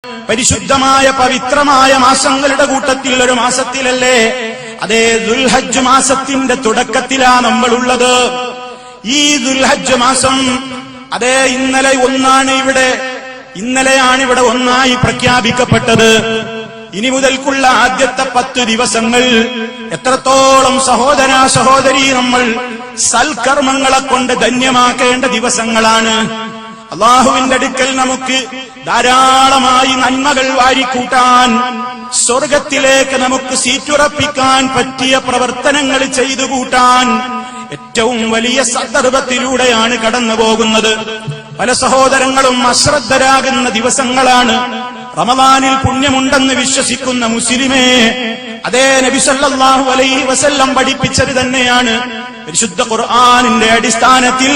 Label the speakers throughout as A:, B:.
A: പരിശുദ്ധമായ പവിത്രമായ മാസങ്ങളുടെ കൂട്ടത്തിൽ ഒരു മാസത്തിലല്ലേ? അതേ ദുൽഹജ്ജ് മാസത്തിന്റെ തുടക്കത്തിലാ നമ്മളുള്ളത്. ഈ ദുൽഹജ്ജ് മാസം അതേ ഇന്നലെയാണ് ഇവിടെ ഒന്നായി പ്രഖ്യാപിക്കപ്പെട്ടത്. ഇനി മുതൽക്കുള്ള ആദ്യത്തെ 10 ദിവസങ്ങൾ എത്രത്തോളം സഹോദരീ നമ്മൾ സൽക്കർമ്മങ്ങളെ കൊണ്ട് ധന്യമാക്കേണ്ട ദിവസങ്ങളാണ്. അല്ലാഹുവിന്റെ അടുക്കൽ നമുക്ക് ധാരാളമായി നന്മകൾ വാരിക്കൂട്ടാൻ, സ്വർഗത്തിലേക്ക് നമുക്ക് സീറ്റുറപ്പിക്കാൻ പറ്റിയ പ്രവർത്തനങ്ങൾ ചെയ്തു കൂട്ടാൻ ഏറ്റവും വലിയ സന്ദർഭത്തിലൂടെയാണ് കടന്നു പോകുന്നത്. പല സഹോദരങ്ങളും അശ്രദ്ധരാകുന്ന ദിവസങ്ങളാണ്. റമദാനിൽ പുണ്യമുണ്ടെന്ന് വിശ്വസിക്കുന്ന മുസ്ലിമേ, അതേ നബി സല്ലല്ലാഹു അലൈഹി വസല്ലം പഠിപ്പിച്ചത് തന്നെയാണ്. പരിശുദ്ധ ഖുർആനിന്റെ അടിസ്ഥാനത്തിൽ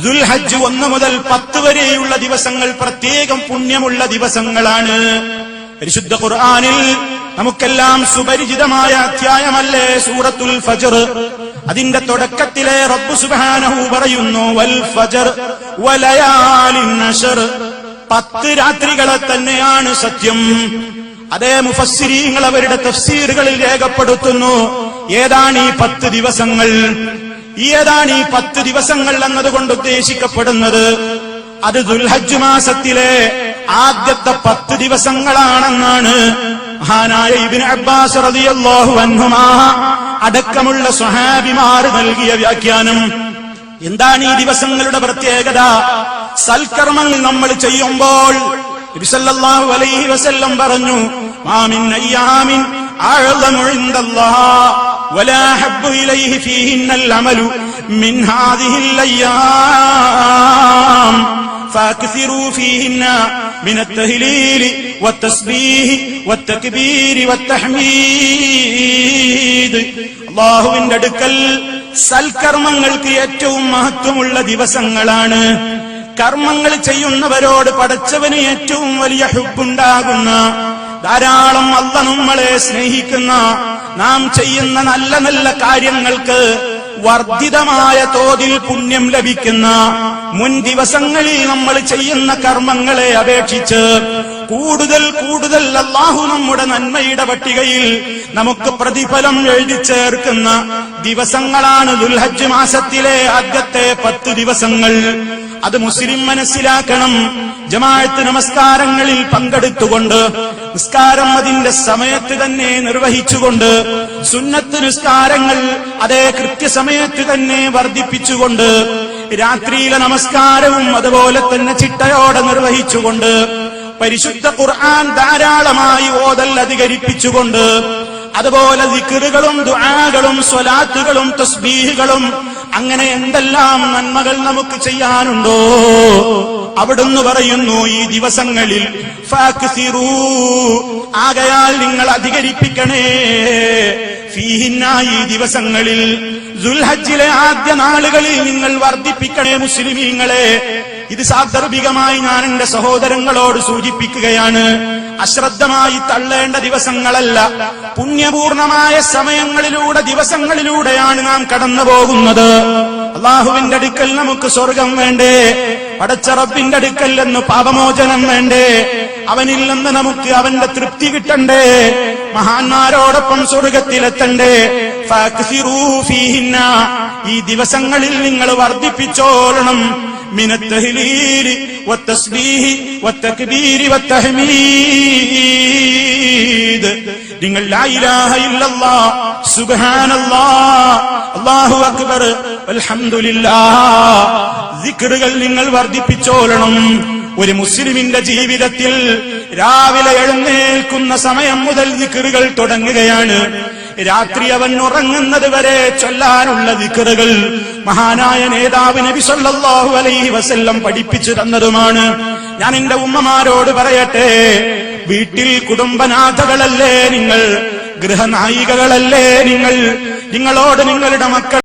A: ദുൽഹജ്ജ് 1 മുതൽ 10 വരെയുള്ള ദിവസങ്ങൾ പ്രത്യേകം പുണ്യമുള്ള ദിവസങ്ങളാണ്. പരിശുദ്ധ ഖുർആനിൽ നമുക്കെല്ലാം സുപരിചിതമായ അധ്യായമല്ലേ സൂറത്തുൽ ഫജ്ർ. അതിന്റെ തുടക്കത്തിലെ റബ്ബ് സുബ്ഹാനഹു പറയുന്നു, വൽ ഫജ്ർ വലയാലിൻ അശ്ർ, 10 രാത്രികളെ തന്നെയാണ് സത്യം. അതേ മുഫസ്സിരീങ്ങൾ അവരുടെ തഫ്സീറുകളിൽ രേഖപ്പെടുത്തുന്നു, ഏതാണ് ഈ 10 ദിവസങ്ങൾ, ഏതാണ് ഈ 10 ദിവസങ്ങൾ എന്നതുകൊണ്ട് ഉദ്ദേശിക്കപ്പെടുന്നത്? അത് ദുൽഹജ്ജ് മാസത്തിലെ ആദ്യത്തെ 10 ദിവസങ്ങളാണെന്നാണ് മഹാനായ ഇബ്നു അബ്ബാസ് റളിയല്ലാഹു അൻഹുമാ അടക്കമുള്ള സ്വഹാബിമാർ നൽകിയ വ്യാഖ്യാനം. എന്താണ് ഈ ദിവസങ്ങളുടെ പ്രത്യേകത? സൽക്കർമ്മങ്ങൾ നമ്മൾ ചെയ്യുമ്പോൾ നബി സല്ലല്ലാഹു അലൈഹി വസല്ലം പറഞ്ഞു, മാ മിൻ അയ്യാമിൻ അഅ്ളമു ഇൻദല്ലാഹ് വലാ ഹബ്ബു ഇലൈഹി ഫീഹിന്നൽ അമലു മിൻ ഹാദിഹിൽ അയ്യാം ഫാക്സിറൂ ഫീഹിന്ന മിന التهليل والتسبيح والتكبير والتحميد. അല്ലാഹുവിന്റെ അടുക്കൽ സൽക്കർമ്മങ്ങൾക്ക് ഏറ്റവും മഹത്വമുള്ള ദിവസങ്ങളാണ്. കർമ്മങ്ങൾ ചെയ്യുന്നവരോട് പടച്ചവന് ഏറ്റവും വലിയ ഹുബ്ബുണ്ടാകുന്ന, ധാരാളം അല്ലാഹു നമ്മളെ സ്നേഹിക്കുന്ന, നാം ചെയ്യുന്ന നല്ല നല്ല കാര്യങ്ങൾക്ക് വർദ്ധിതമായ തോതിൽ പുണ്യം ലഭിക്കുന്ന, മുൻ ദിവസങ്ങളിൽ നമ്മൾ ചെയ്യുന്ന കർമ്മങ്ങളെ അപേക്ഷിച്ച് കൂടുതൽ അല്ലാഹു നമ്മുടെ നന്മയുടെ പട്ടികയിൽ നമുക്ക് പ്രതിഫലം എഴുതി ചേർക്കുന്ന ദിവസങ്ങളാണ് ദുൽഹജ്ജ് മാസത്തിലെ ആദ്യത്തെ 10 ദിവസങ്ങൾ. അത് മുസ്ലിം മനസ്സിലാക്കണം. ജമാഅത്ത് നമസ്കാരങ്ങളിൽ പങ്കെടുത്തുകൊണ്ട്, നിസ്കാരം അതിന്റെ സമയത്ത് തന്നെ നിർവഹിച്ചുകൊണ്ട്, സുന്നത്ത് നിസ്കാരങ്ങൾ അതേ കൃത്യസമയത്ത് തന്നെ വർദ്ധിപ്പിച്ചുകൊണ്ട്, രാത്രിയിലെ നമസ്കാരവും അതുപോലെ തന്നെ ചിട്ടയോടെ നിർവഹിച്ചുകൊണ്ട്, പരിശുദ്ധ ഖുർആൻ ധാരാളമായി ഓതൽ അധികരിപ്പിച്ചുകൊണ്ട്, അതുപോലെ ദിക്റുകളും ദുആകളും സ്വലാത്തുകളും തസ്ബീഹുകളും, അങ്ങനെ എന്തെല്ലാം നന്മകൾ നമുക്ക് ചെയ്യാനുണ്ടോ അവിടുന്ന് പറയുന്നു, ഈ ദിവസങ്ങളിൽ ഫാക്സിറൂ, ആകയാൽ നിങ്ങൾ അധികരിപ്പിക്കണേ, ഫീഹിന്ന, ഈ ദിവസങ്ങളിൽ, ദുൽഹജ്ജിലെ ആദ്യ നാളുകളിൽ നിങ്ങൾ വർദ്ധിപ്പിക്കണേ മുസ്ലിമീങ്ങളെ. ഇത് സാന്ദർഭികമായി ഞാൻ എന്റെ സഹോദരങ്ങളോട് സൂചിപ്പിക്കുകയാണ്. അശ്രദ്ധമായി തള്ളേണ്ട ദിവസങ്ങളല്ല, പുണ്യപൂർണമായ സമയങ്ങളിലൂടെ, ദിവസങ്ങളിലൂടെയാണ് നാം കടന്നു പോകുന്നത്. അല്ലാഹുവിന്റെ അടുക്കൽ നമുക്ക് സ്വർഗം വേണ്ടേ? പടച്ച റബ്ബിന്റെ അടുക്കൽ നിന്ന് പാപമോചനം വേണ്ടേ? അവനിൽ നിന്ന് നമുക്ക് അവന്റെ തൃപ്തി കിട്ടണ്ടേ? മഹാന്മാരോടൊപ്പം സ്വർഗത്തിലെത്തണ്ടേ? ഫാക്സിറൂ ഫീഹിന്ന, ഈ ദിവസങ്ങളിൽ നിങ്ങൾ വർദ്ധിപ്പിച്ചോളണം. من التهليل والتسبيح والتكبير والتحميد. നിങ്ങൾ ലാ ഇലാഹ ഇല്ലല്ലാഹ് സുബ്ഹാനല്ലാഹ് അല്ലാഹു അക്ബർ അൽഹംദുലില്ലാഹ് ദിക്റുകൾ നിങ്ങൾ വർദ്ധിപ്പിച്ചോളണം. ഒരു മുസ്ലിമിന്റെ ജീവിതത്തിൽ രാവിലെ എഴുന്നേൽക്കുന്ന സമയം മുതൽ ദിക്റുകൾ തുടങ്ങുകയാണ്. രാത്രി അവൻ ഉറങ്ങുന്നത് വരെ ചൊല്ലാനുള്ള ദിക്റുകൾ മഹാനായ നേതാവ് നബി സല്ലല്ലാഹു അലൈഹി വസല്ലം പഠിപ്പിച്ചു തന്നതുമാണ്. ഞാൻ എന്റെ ഉമ്മമാരോട് പറയട്ടെ, വീട്ടിൽ കുടുംബനാഥകളല്ലേ നിങ്ങൾ, ഗൃഹനായികകളല്ലേ നിങ്ങൾ, നിങ്ങളോട് നിങ്ങളുടെ മക്കൾ